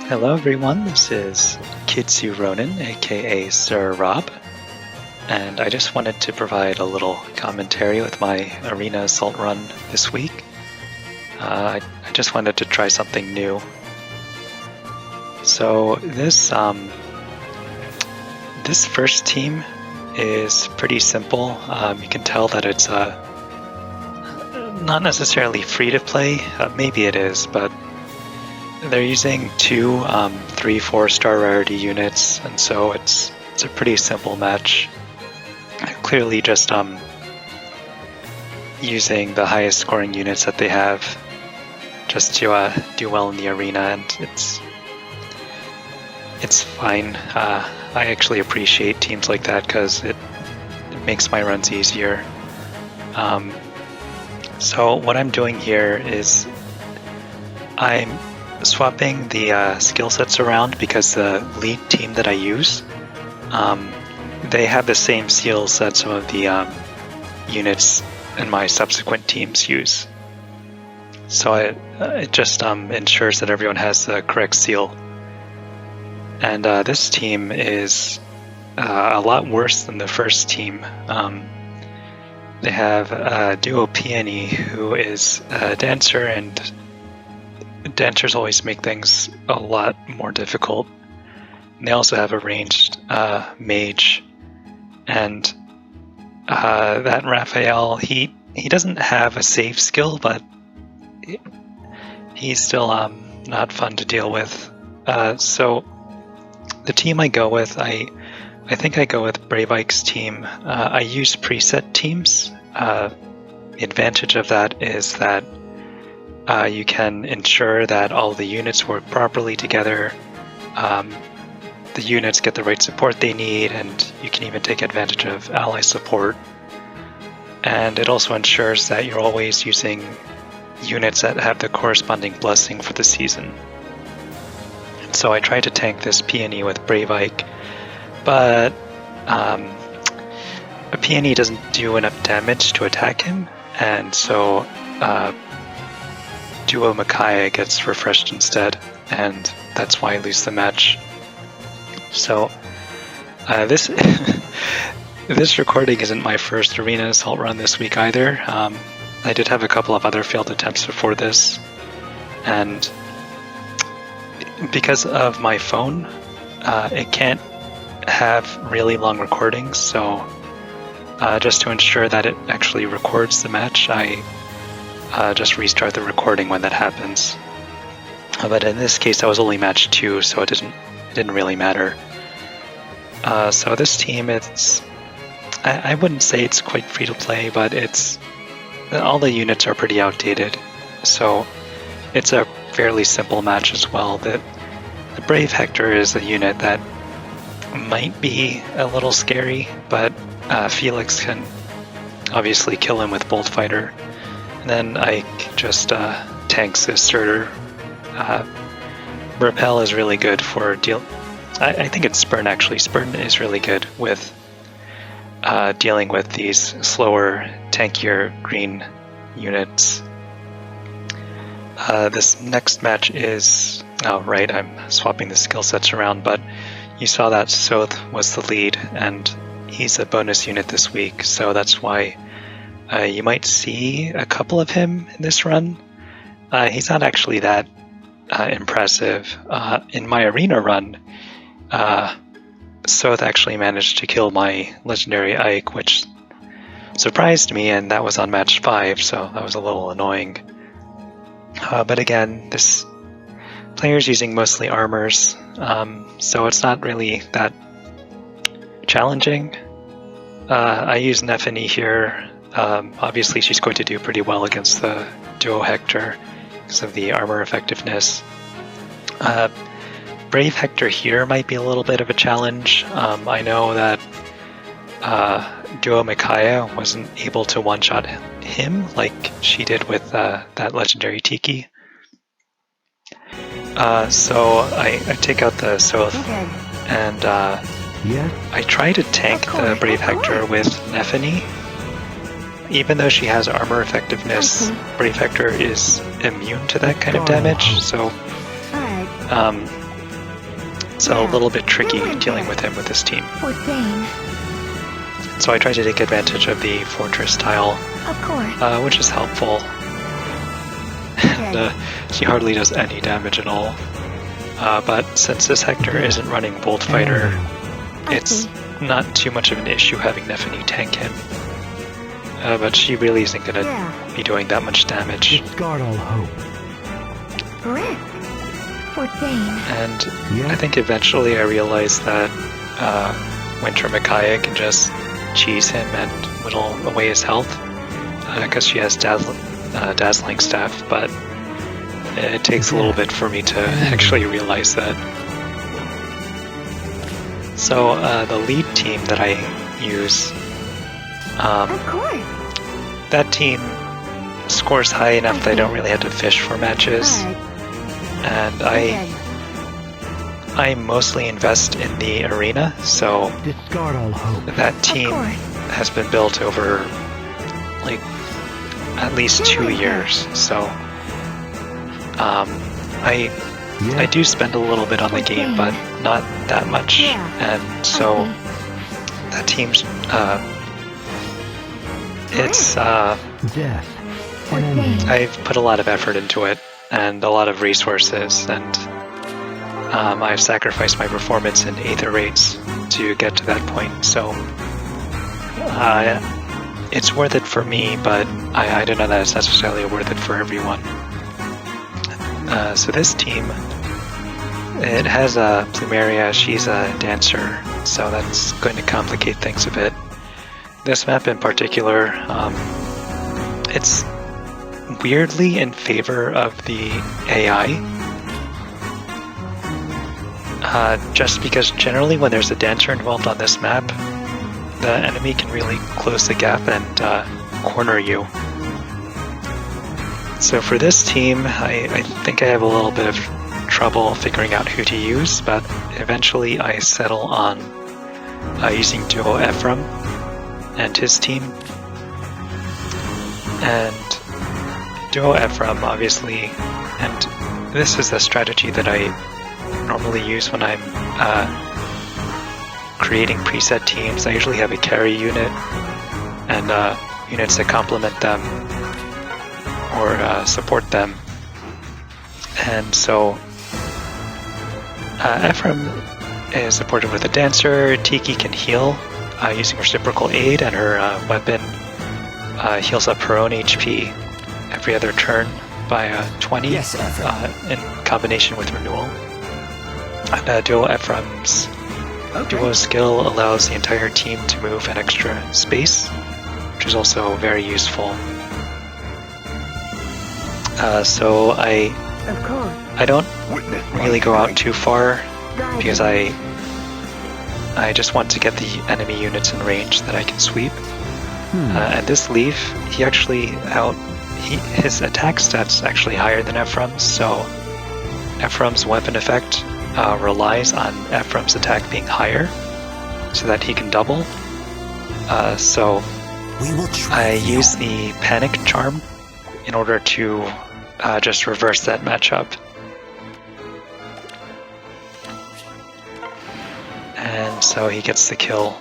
Hello everyone, this is Kitsu Ronin, aka Sir Rob, and I just wanted to provide a little commentary with my arena assault run this week. I just wanted to try something new. So this first team is pretty simple. You can tell that it's not necessarily free to play. Maybe it is, but they're using two 3-4 star rarity units, and so it's a pretty simple match. Clearly just using the highest scoring units that they have just to do well in the arena, and it's fine. I actually appreciate teams like that because it makes my runs easier. So what I'm doing here is I'm swapping the skill sets around because the lead team that I use, they have the same skill set some of the units in my subsequent teams use. So it just ensures that everyone has the correct seal. And this team is a lot worse than the first team. They have a duo Peony, who is a dancer, and dancers always make things a lot more difficult. And they also have a ranged mage, and that Raphael, he doesn't have a save skill, but he's still not fun to deal with. So the team I go with, I think I go with Brave Ike's team. I use preset teams. The advantage of that is that you can ensure that all the units work properly together, the units get the right support they need, and you can even take advantage of ally support. And it also ensures that you're always using units that have the corresponding blessing for the season. And so I try to tank this Peony with Brave Ike, but a Peony doesn't do enough damage to attack him, and so duo Micaiah gets refreshed instead, and that's why I lose the match. So this this recording isn't my first arena assault run this week either. I did have a couple of other failed attempts before this, and because of my phone, it can't have really long recordings, so just to ensure that it actually records the match, I just restart the recording when that happens. But in this case, I was only match 2, so it didn't really matter. So this team, I wouldn't say it's quite free to play, but all the units are pretty outdated, so it's a fairly simple match as well. The Brave Hector is a unit that might be a little scary, but Felix can obviously kill him with Bolt Fighter. And then Ike just tanks this Surtur. Raphael is really good for I think it's Spurn actually. Spurn is really good with dealing with these slower, tankier green units. This next match is... Oh, right, I'm swapping the skill sets around, but you saw that Soth was the lead, and he's a bonus unit this week, so that's why you might see a couple of him in this run. He's not actually that impressive. In my arena run, Soth actually managed to kill my legendary Ike, which surprised me, and that was on match 5, so that was a little annoying. But again, this player's using mostly armors, so it's not really that challenging. I use Nephany here. Obviously she's going to do pretty well against the duo Hector because of the armor effectiveness. Brave Hector here might be a little bit of a challenge. I know that duo Micaiah wasn't able to one-shot him like she did with that legendary Tiki. So I take out the Soth, and I try to tank the Brave Hector with Nephany. Even though she has armor effectiveness, Brave Hector is immune to that kind of damage, so it's a little bit tricky dealing with him with this team. So I try to take advantage of the fortress tile, which is helpful. And she hardly does any damage at all. But since this Hector isn't running Bolt Fighter, it's not too much of an issue having Nephany tank him. But she really isn't going to be doing that much damage. Discard all hope. And I think eventually I realized that Winter Micaiah can just cheese him and whittle away his health, because she has Dazzling Staff, but it takes a little bit for me to actually realize that. So the lead team that I use, that team scores high enough that I don't really have to fish for matches, and I mostly invest in the arena, so that team has been built over like at least 2 years, so I do spend a little bit on the game, but not that much, and so that team's it's I've put a lot of effort into it and a lot of resources, and I've sacrificed my performance in Aether raids to get to that point, so it's worth it for me, but I don't know that it's necessarily worth it for everyone. So this team, it has a Plumeria, she's a dancer, so that's going to complicate things a bit. This map in particular, it's weirdly in favor of the AI. Just because generally when there's a dancer involved on this map, the enemy can really close the gap and corner you. So for this team, I think I have a little bit of trouble figuring out who to use, but eventually I settle on using Duo Ephraim and his team. And Duo Ephraim, obviously, and this is a strategy that I normally use when I'm creating preset teams. I usually have a carry unit and units that complement them or support them. And so Ephraim is supported with a dancer. Tiki can heal using reciprocal aid, and her weapon heals up her own HP every other turn by 20 in combination with renewal. And Duo Ephraim's Duo skill allows the entire team to move an extra space, which is also very useful. So I don't really go out too far because I just want to get the enemy units in range that I can sweep. And this Leaf, he actually his attack stats actually higher than Ephraim's, so Ephraim's weapon effect relies on Ephraim's attack being higher so that he can double. So I use the Panic Charm in order to just reverse that matchup. And so he gets the kill.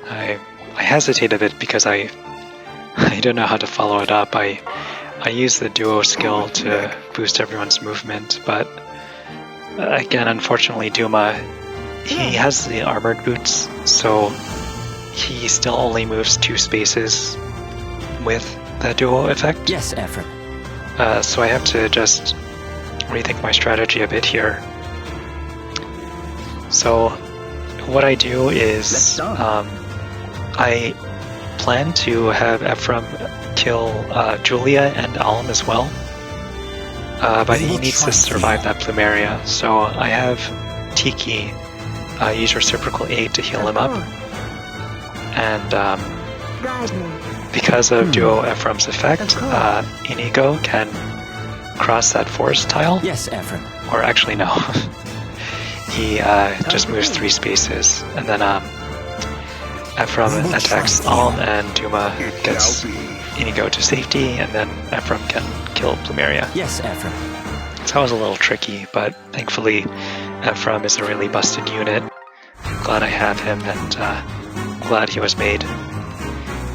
I hesitate a bit because I don't know how to follow it up. I use the duo skill to boost everyone's movement, but again, unfortunately, Duma, he has the armored boots, so he still only moves 2 spaces with the duo effect. Yes, Ephraim. So I have to just rethink my strategy a bit here. So what I do is I plan to have Ephraim kill Julia and Alm as well, but he needs to survive that Plumeria, so I have Tiki use reciprocal aid to heal him up, and because of Duo Ephraim's effect, Inigo can cross that forest tile. Yes, Ephraim. Or actually no, he just moves 3 spaces, and then Ephraim attacks Alm, and Duma gets Inigo to safety, and then Ephraim can kill Plumeria. Yes, Ephraim. So that was a little tricky, but thankfully Ephraim is a really busted unit. I'm glad I have him, and glad he was made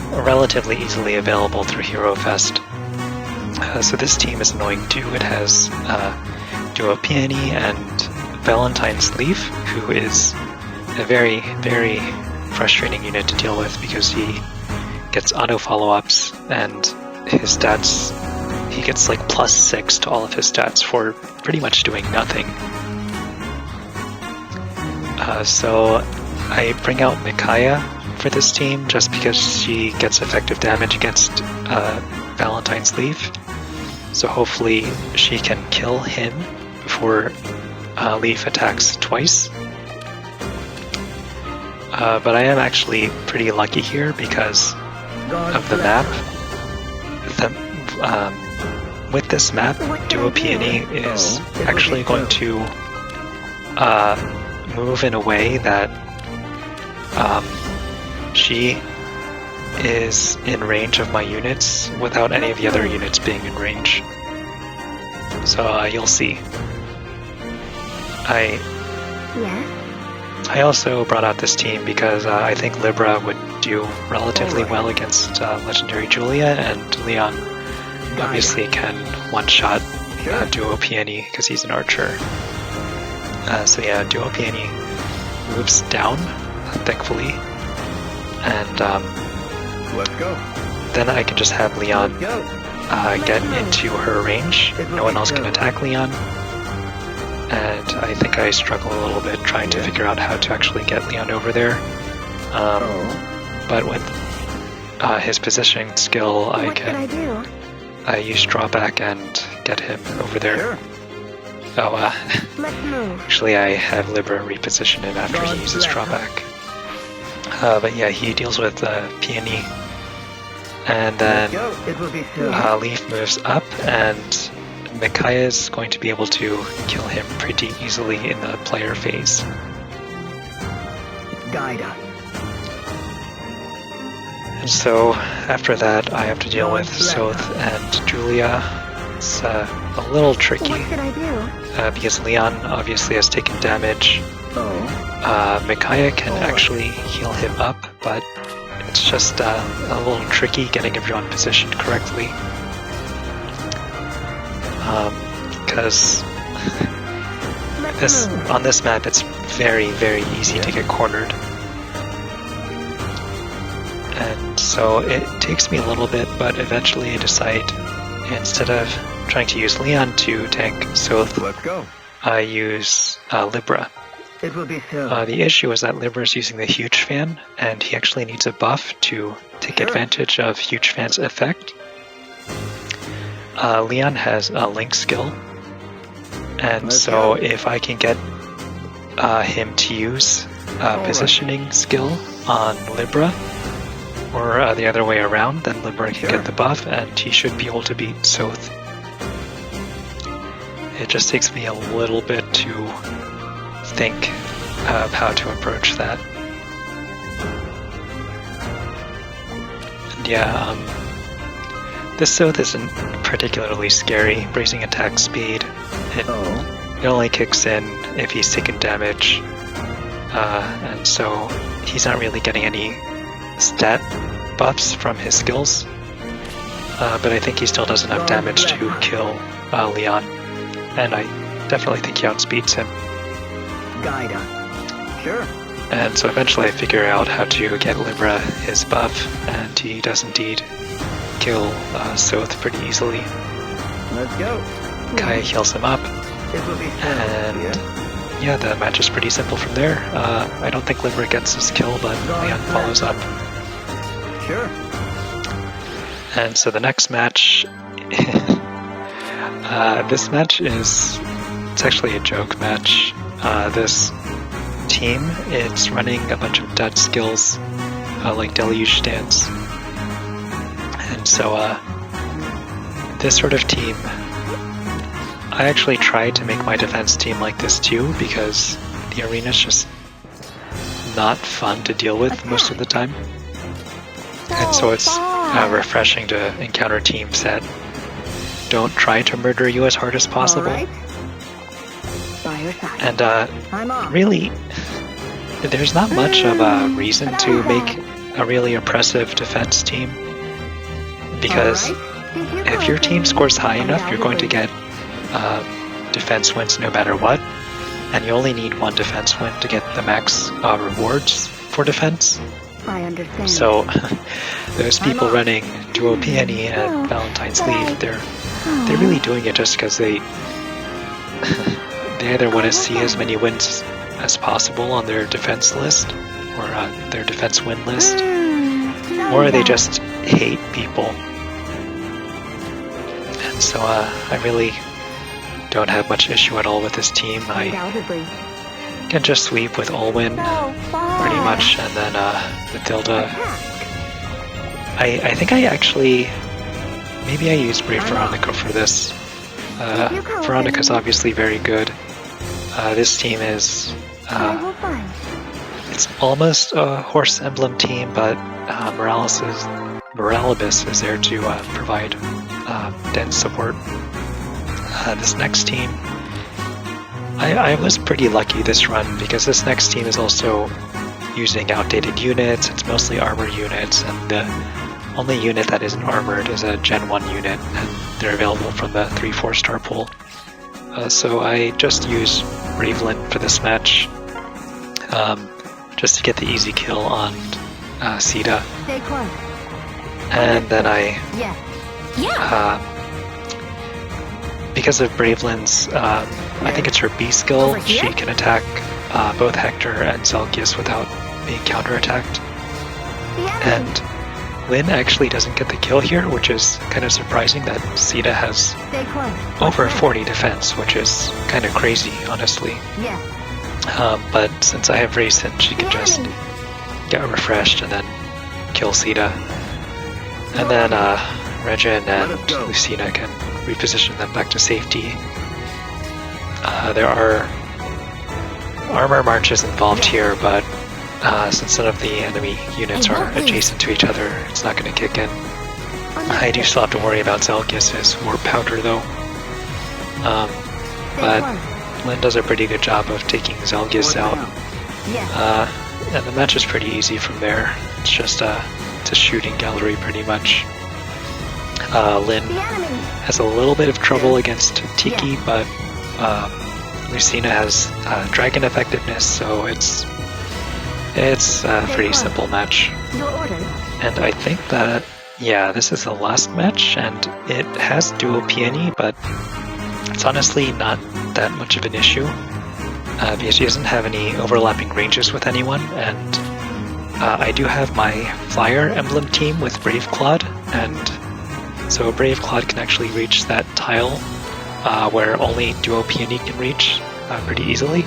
relatively easily available through Hero Fest. So this team is annoying too. It has Duo Peony and Valentine's Leaf, who is a very, very frustrating unit to deal with because he gets auto follow-ups and his stats, he gets like +6 to all of his stats for pretty much doing nothing. So I bring out Micaiah for this team just because she gets effective damage against Valentine's Leaf. So hopefully she can kill him before Leaf attacks twice. But I am actually pretty lucky here because of the map. With this map, Duo Peony is actually going to move in a way that she is in range of my units without any of the other units being in range. So you'll see. I also brought out this team because I think Libra would do relatively well against Legendary Julia, and Leon obviously can one-shot Duo Peony because he's an archer. So yeah, Duo Peony moves down, thankfully, and then I can just have Leon get into her range. No one else can attack Leon. And I think I struggle a little bit trying to figure out how to actually get Leon over there. But with his positioning skill, I can use drawback and get him over there. Actually I have Libra reposition him after he uses drawback. But yeah, he deals with Peony. And then Leaf moves up, and Micaiah is going to be able to kill him pretty easily in the player phase. And so after that, I have to deal with Soth and Julia. It's a little tricky because Leon obviously has taken damage. Micaiah can actually heal him up, but it's just a little tricky getting everyone positioned correctly. Because on this map it's very, very easy to get cornered. And so it takes me a little bit, but eventually I decide, instead of trying to use Leon to tank Soth, I use Libra. The issue is that Libra is using the Huge Fan, and he actually needs a buff to take advantage of Huge Fan's effect. Leon has a Link skill, and so if I can get him to use positioning skill on Libra, or the other way around, then Libra can get the buff, and he should be able to beat Soth. It just takes me a little bit to think of how to approach that. And yeah, this Soth isn't particularly scary. Bracing attack speed, it only kicks in if he's taken damage, and so he's not really getting any stat buffs from his skills, but I think he still does enough damage to kill Leon, and I definitely think he outspeeds him. And so eventually I figure out how to get Libra his buff, and he does indeed kill Soth pretty easily. Kai heals him up, and yeah, the match is pretty simple from there. I don't think Libra gets his kill, but Leon follows up. And so the next match, this match it's actually a joke match. This team, it's running a bunch of dud skills, like Deluge Stance. And so this sort of team, I actually tried to make my defense team like this too, because the arena's just not fun to deal with most of the time. And so it's refreshing to encounter teams that don't try to murder you as hard as possible. All right. By your side. And I'm on. really, there's not much of a reason to make a really oppressive defense team, because if your team scores high enough, you're going to get defense wins no matter what, and you only need one defense win to get the max rewards for defense. I understand. So those people running Duo Peony and Valentine's Leaf, they're really doing it just because they either want to see as many wins as possible on their defense list, or their defense win list, or they just hate people. And so I really don't have much issue at all with this team. I can just sweep with Olwyn pretty much, and then Matilda. I think I actually, maybe I used Brave Veronica for this. Veronica's obviously very good. This team is, it's almost a horse emblem team, but Moralibus is there to provide dense support. This next team, I was pretty lucky this run, because this next team is also using outdated units. It's mostly armor units, and the only unit that isn't armored is a Gen 1 unit, and they're available from the 3-4 star pool. So I just use Bravelyn for this match, just to get the easy kill on Sita. And then because of Bravelyn's, I think it's her B skill, she can attack both Hector and Zelgius without being counterattacked. And Lyn actually doesn't get the kill here, which is kind of surprising that Sita has over 40 defense, which is kind of crazy, honestly. But since I have Racing, she can just get refreshed and then kill Sita. And then Regin and Lucina can reposition them back to safety. There are armor marches involved here, but since none of the enemy units are adjacent to each other, it's not going to kick in. I do still have to worry about Zelgius' warp powder though. But Lyn does a pretty good job of taking Zelgius out. And the match is pretty easy from there. It's just it's a shooting gallery pretty much. Lyn has a little bit of trouble against Tiki, but Lucina has dragon effectiveness, so it's a pretty simple match. And I think that, yeah, this is the last match, and it has Duo Peony, but it's honestly not that much of an issue, because she doesn't have any overlapping ranges with anyone, and I do have my Flyer emblem team with Brave Claude, and so Brave Claude can actually reach that tile where only Duo Peony can reach pretty easily.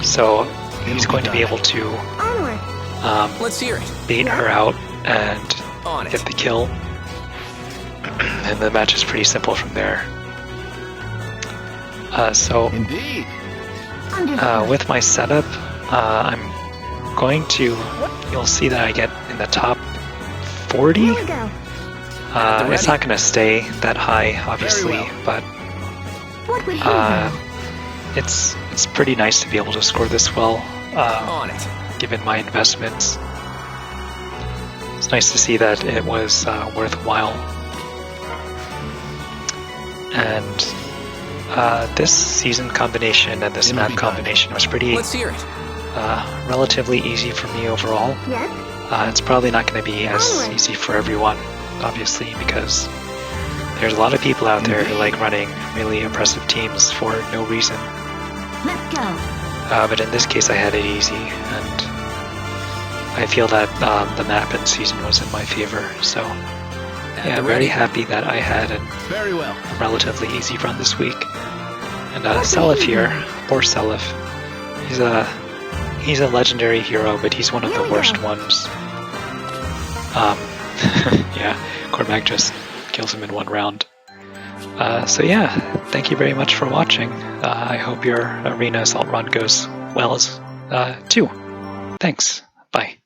So he's going to be able to Let's hear it. bait her out and get the kill. And the match is pretty simple from there. So with my setup, I'm going to, you'll see that I get in the top 40. It's not going to stay that high, obviously, but it's pretty nice to be able to score this well, given my investments. It's nice to see that it was worthwhile. And this season combination and this map combination was pretty relatively easy for me overall. It's probably not going to be as easy for everyone, obviously, because there's a lot of people out there who like running really oppressive teams for no reason. But in this case I had it easy, and I feel that the map and season was in my favor, so yeah, I'm very happy that I had a relatively easy run this week. And Seliph here, poor Seliph, he's a legendary hero, but he's one of the worst ones. Yeah, Cormac just kills him in one round. So yeah, thank you very much for watching. I hope your arena assault run goes well as too. Thanks. Bye.